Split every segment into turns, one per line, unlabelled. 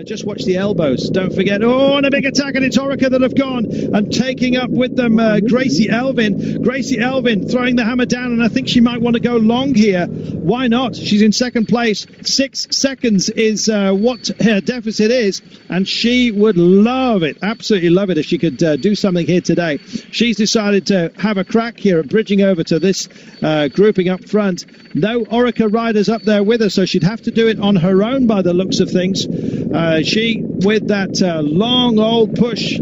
Just watch the elbows. Don't forget. Oh, and a big attack, and it's Orica that have gone and taking up with them Gracie Elvin. Gracie Elvin throwing the hammer down, and I think she might want to go long here. Why not? She's in second place. 6 seconds is what her deficit is, and she would love it, absolutely love it, if she could do something here today. She's decided to have a crack here at bridging over to this grouping up front. No Orica riders up there with her, so she'd have to do it on her own by the looks of things. She, with that long old push,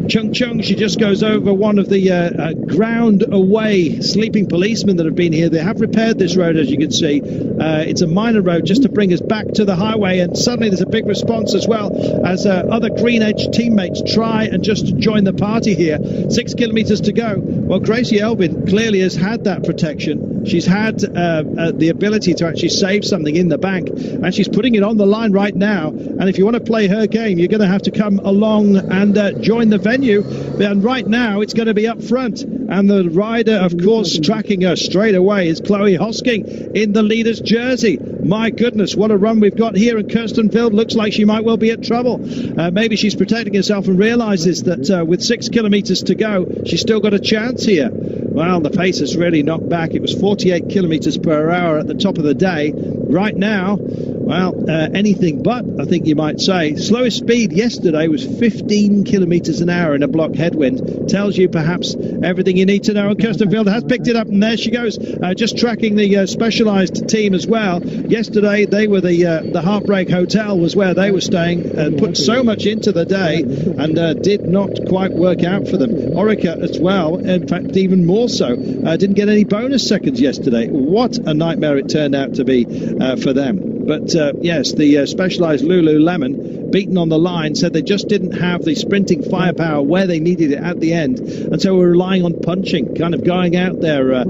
Chung Chung, she just goes over one of the ground away sleeping policemen that have been here. They have repaired this road, as you can see. It's a minor road just to bring us back to the highway, and suddenly there's a big response as well as other Green Edge teammates try and just join the party here. 6 kilometers to go. Well, Gracie Elvin clearly has had that protection. She's had the ability to actually save something in the bank, and she's putting it on the line right now. And if you want to play her game, you're going to have to come along and join the venue. And right now, it's going to be up front. And the rider, of course, tracking her straight away is Chloe Hosking in the leader's jersey. My goodness, what a run we've got here. And Kirsten Wild looks like she might well be at trouble. Maybe she's protecting herself and realizes that with 6 kilometers to go, she's still got a chance here. Well, the pace has really knocked back. It was 48 kilometers per hour at the top of the day. Right now, well, anything but, I think you might say. Slowest speed yesterday was 15 kilometers an hour in a block headwind. Tells you perhaps everything you need to know. And Kirsten Wild has picked it up, and there she goes, just tracking the Specialized team as well. Yesterday, they were the Heartbreak Hotel was where they were staying, and put so much into the day, and did not quite work out for them. Orica as well, in fact, even more so. Didn't get any bonus seconds yesterday. What a nightmare it turned out to be for them. But yes, the Specialized-lululemon, beaten on the line, said they just didn't have the sprinting firepower where they needed it at the end, and so we're relying on punching, kind of going out there,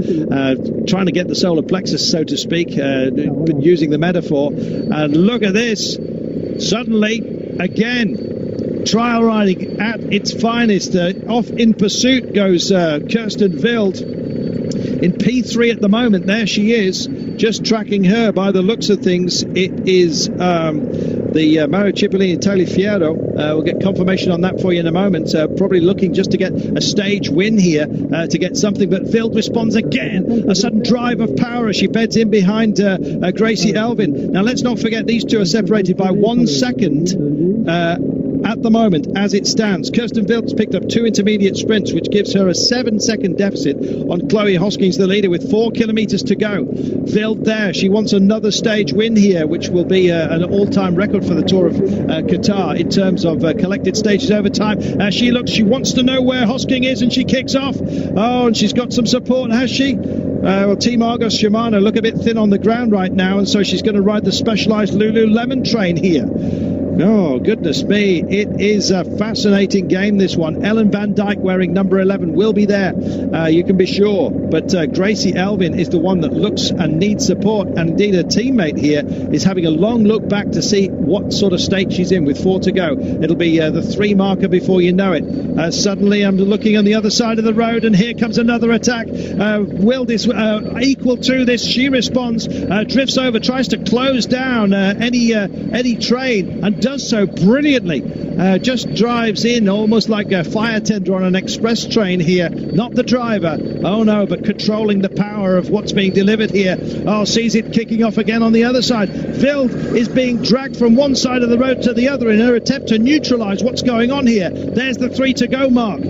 trying to get the solar plexus, so to speak, using the metaphor. And look at this. Suddenly, again, trial riding at its finest. Off in pursuit goes Kirsten Wild. In P3 at the moment, there she is, just tracking her by the looks of things. It is the Mario Cipollini Tagliafiero. We'll get confirmation on that for you in a moment. Probably looking just to get a stage win here, to get something. But Wild responds again. A sudden drive of power as she beds in behind Gracie Elvin. Now, let's not forget these two are separated by 1 second at the moment as it stands. Kirsten Wild's picked up 2 intermediate sprints, which gives her a 7-second deficit on Chloe Hoskins, the leader, with 4 kilometers to go. Wild there. She wants another stage win here, which will be an all-time record for the Tour of Qatar in terms of collected stages over time. She wants to know where Hosking is, and she kicks off. Oh, and she's got some support, has she? Well, Team Argos-Shimano look a bit thin on the ground right now, and so she's going to ride the Specialized-Lululemon train here. Oh, goodness me. It is a fascinating game, this one. Ellen Van Dijk, wearing number 11, will be there, you can be sure. But Gracie Elvin is the one that looks and needs support. And indeed, her teammate here is having a long look back to see what sort of state she's in with 4 to go. It'll be the 3 marker before you know it. Suddenly, I'm looking on the other side of the road, and here comes another attack. Wild is equal to this. She responds, drifts over, tries to close down any train, and does so brilliantly. Just drives in almost like a fire tender on an express train here. Not the driver, oh no, but controlling the power of what's being delivered here. Oh, sees it kicking off again on the other side. Wild is being dragged from one side of the road to the other in her attempt to neutralize what's going on here. There's the 3 to go mark.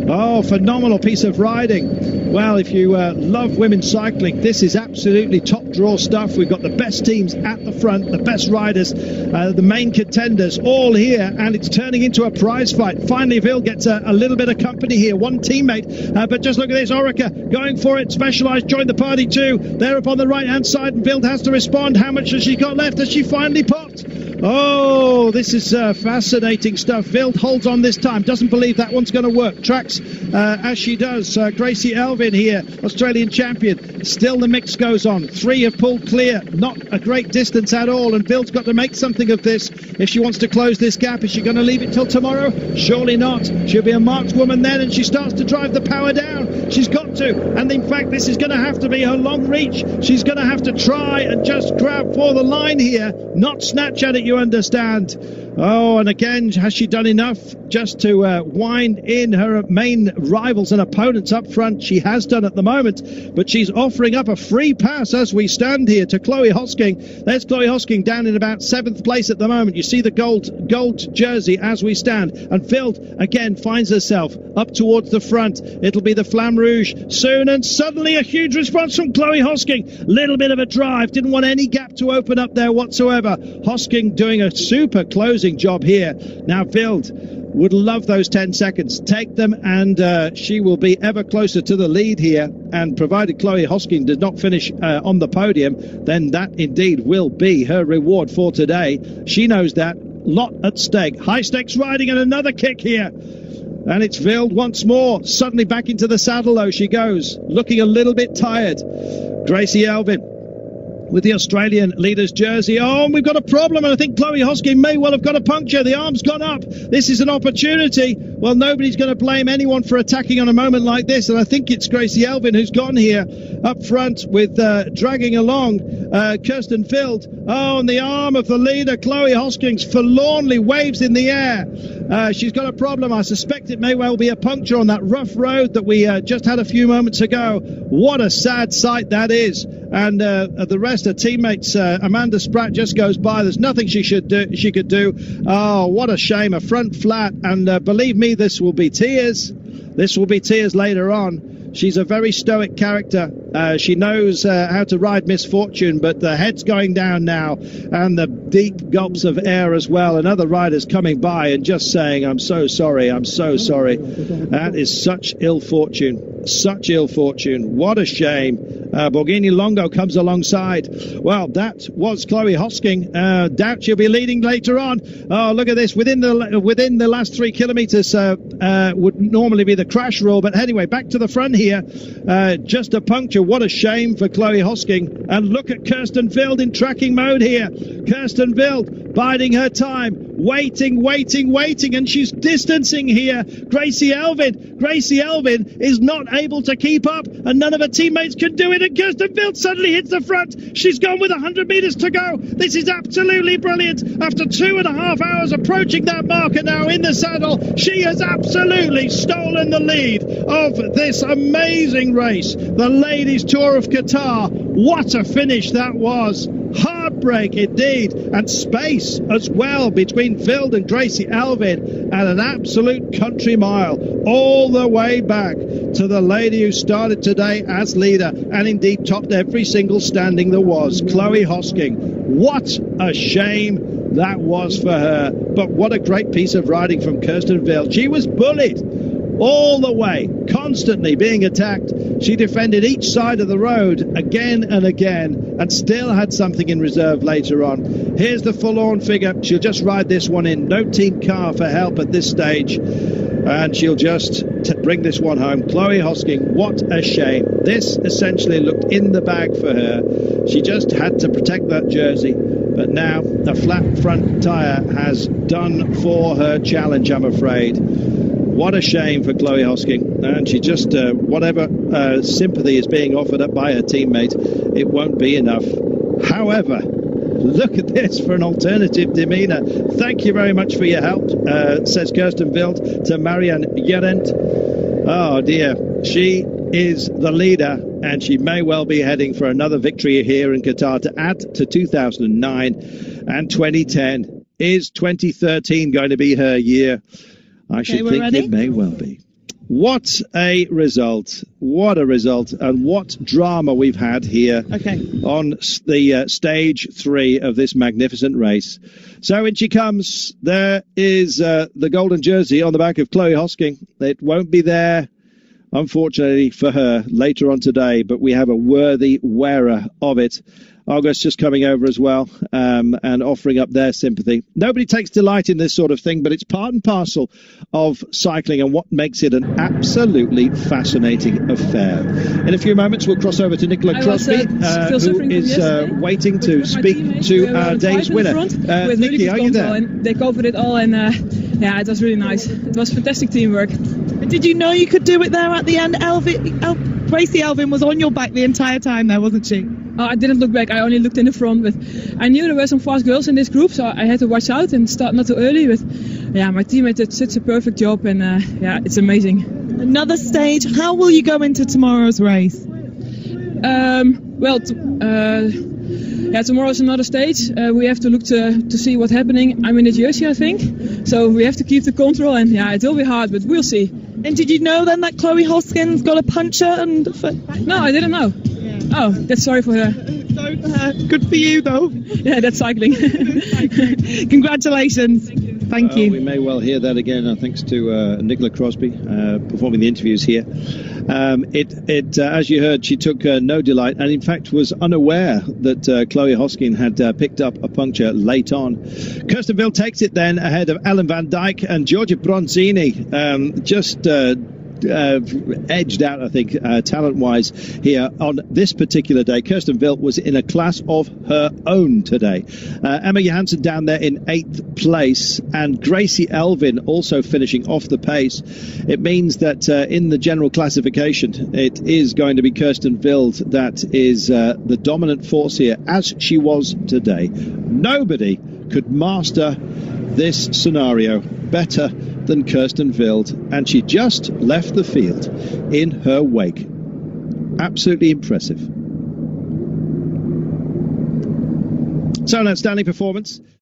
Oh, phenomenal piece of riding. Well, if you love women's cycling, this is absolutely top draw stuff. We've got the best teams at the front, the best riders, the main contenders all here, and it's turning into a prize fight. Finally, Wild gets a little bit of company here, one teammate, but just look at this, Orica going for it. Specialized joined the party too. They're up on the right-hand side, and Wild has to respond. How much has she got left? Has she finally popped? Oh, this is fascinating stuff. Wild holds on this time, doesn't believe that one's going to work. Tracks as she does. Gracie Elvin here, Australian champion. Still the mix goes on. 3 have pulled clear. Not a great distance at all, and Wild's got to make something of this if she wants to close this gap. Is she going to leave it till tomorrow? Surely not. She'll be a marked woman then, and she starts to drive the power down. She's got to, and in fact this is going to have to be her long reach. She's going to have to try and just grab for the line here, not snatch at it, you understand. Oh, and again, has she done enough just to wind in her main rivals and opponents up front? She has done at the moment, but she's offering up a free pass as we stand here to Chloe Hosking. There's Chloe Hosking down in about 7th place at the moment. You see the gold jersey as we stand. And Field again finds herself up towards the front. It'll be the Flamme Rouge soon, and suddenly a huge response from Chloe Hosking. Little bit of a drive, didn't want any gap to open up there whatsoever. Hosking doing a super closing job here. Now Field would love those 10 seconds. Take them, and she will be ever closer to the lead here. And provided Chloe Hosking does not finish on the podium, then that indeed will be her reward for today. She knows that. Lot at stake. High stakes riding, and another kick here. And it's Field once more. Suddenly back into the saddle though she goes, looking a little bit tired. Gracie Elvin with the Australian leader's jersey. Oh, and we've got a problem, and I think Chloe Hosking may well have got a puncture. The arm's gone up. This is an opportunity. Well, nobody's going to blame anyone for attacking on a moment like this, and I think it's Gracie Elvin who's gone here up front with dragging along Kirsten Field. Oh, and the arm of the leader, Chloe Hosking, forlornly waves in the air. She's got a problem. I suspect it may well be a puncture on that rough road that we just had a few moments ago. What a sad sight that is. And the rest of teammates, Amanda Spratt just goes by. There's nothing she could do. Oh, what a shame. A front flat, and believe me, this will be tears. This will be tears later on. She's a very stoic character. She knows how to ride misfortune, but the head's going down now, and the deep gulps of air as well, and other riders coming by and just saying, I'm so sorry, I'm so sorry. That is such ill fortune. Such ill fortune. What a shame. Borghini Longo comes alongside. Well, that was Chloe Hosking. Doubt she'll be leading later on. Oh, look at this. Within the last 3 kilometres would normally be the crash rule. But anyway, back to the front here. Just a puncture. What a shame for Chloe Hosking. And look at Kirsten Field in tracking mode here. Kirsten Field biding her time. Waiting, and she's distancing here. Gracie Elvin is not able to keep up, and none of her teammates can do it, and Kirsten Field suddenly hits the front. She's gone with 100 metres to go. This is absolutely brilliant. After 2.5 hours approaching that marker now in the saddle, she has absolutely stolen the lead of this amazing race, the Ladies Tour of Qatar. What a finish that was. Heartbreak indeed, and space as well between Field and Gracie Elvin, and an absolute country mile all the way back to the lady who started today as leader and indeed topped every single standing there was, Chloe Hosking. What a shame that was for her, but what a great piece of riding from Kirsten Field. She was bullied all the way, constantly being attacked. She defended each side of the road again and again, and still had something in reserve later on. Here's the forlorn figure. She'll just ride this one in. No team car for help at this stage, and she'll just bring this one home. Chloe Hosking, what a shame. This essentially looked in the bag for her. She just had to protect that jersey, but now the flat front tyre has done for her challenge, I'm afraid. What a shame for Chloe Hosking, and she just, whatever sympathy is being offered up by her teammate, it won't be enough. However, look at this for an alternative demeanour. Thank you very much for your help, says Kirsten Field to Marianne Yerent. Oh dear, she is the leader, and she may well be heading for another victory here in Qatar to add to 2009 and 2010. Is 2013 going to be her year? I should think it may well be. What a result. What a result. And what drama we've had here on the stage 3 of this magnificent race. So in she comes. There is the golden jersey on the back of Chloe Hosking. It won't be there, unfortunately, for her later on today, but we have a worthy wearer of it. Argos just coming over as well, and offering up their sympathy. Nobody takes delight in this sort of thing, but it's part and parcel of cycling and what makes it an absolutely fascinating affair. In a few moments, we'll cross over to Nicola Crosby, who is waiting to speak to our day's winner. Nikki, are you there?
They covered it all, and yeah, it was really nice. It was fantastic teamwork.
Did you know you could do it there at the end, Elvin? Gracie Elvin was on your back the entire time there, wasn't she?
I didn't look back, I only looked in the front, but I knew there were some fast girls in this group, so I had to watch out and start not too early. But yeah, my teammate did such a perfect job, and yeah, it's amazing.
Another stage. How will you go into tomorrow's race?
Yeah, tomorrow's another stage. We have to look to see what's happening. I'm in the jersey, I think, so we have to keep the control, and yeah, it will be hard, but we'll see.
And did you know then that Chloe Hoskins got a puncher?
No, I didn't know. Yeah. Oh, that's sorry for her.
Sorry for her. Good for you, though.
Yeah, that's cycling.
Congratulations. Thank you.
We may well hear that again, thanks to Nicola Crosby performing the interviews here. As you heard, she took no delight, and in fact was unaware that Chloe Hoskin had picked up a puncture late on. Kirsten Wild takes it then ahead of Ellen van Dijk, and Giorgia Bronzini just edged out, I think, talent-wise here on this particular day. Kirsten Wild was in a class of her own today. Emma Johansson down there in 8th place, and Gracie Elvin also finishing off the pace. It means that in the general classification, it is going to be Kirsten Wild that is the dominant force here, as she was today. Nobody could master this scenario better than Kirsten Wild, and she just left the field in her wake. Absolutely impressive. So an outstanding performance.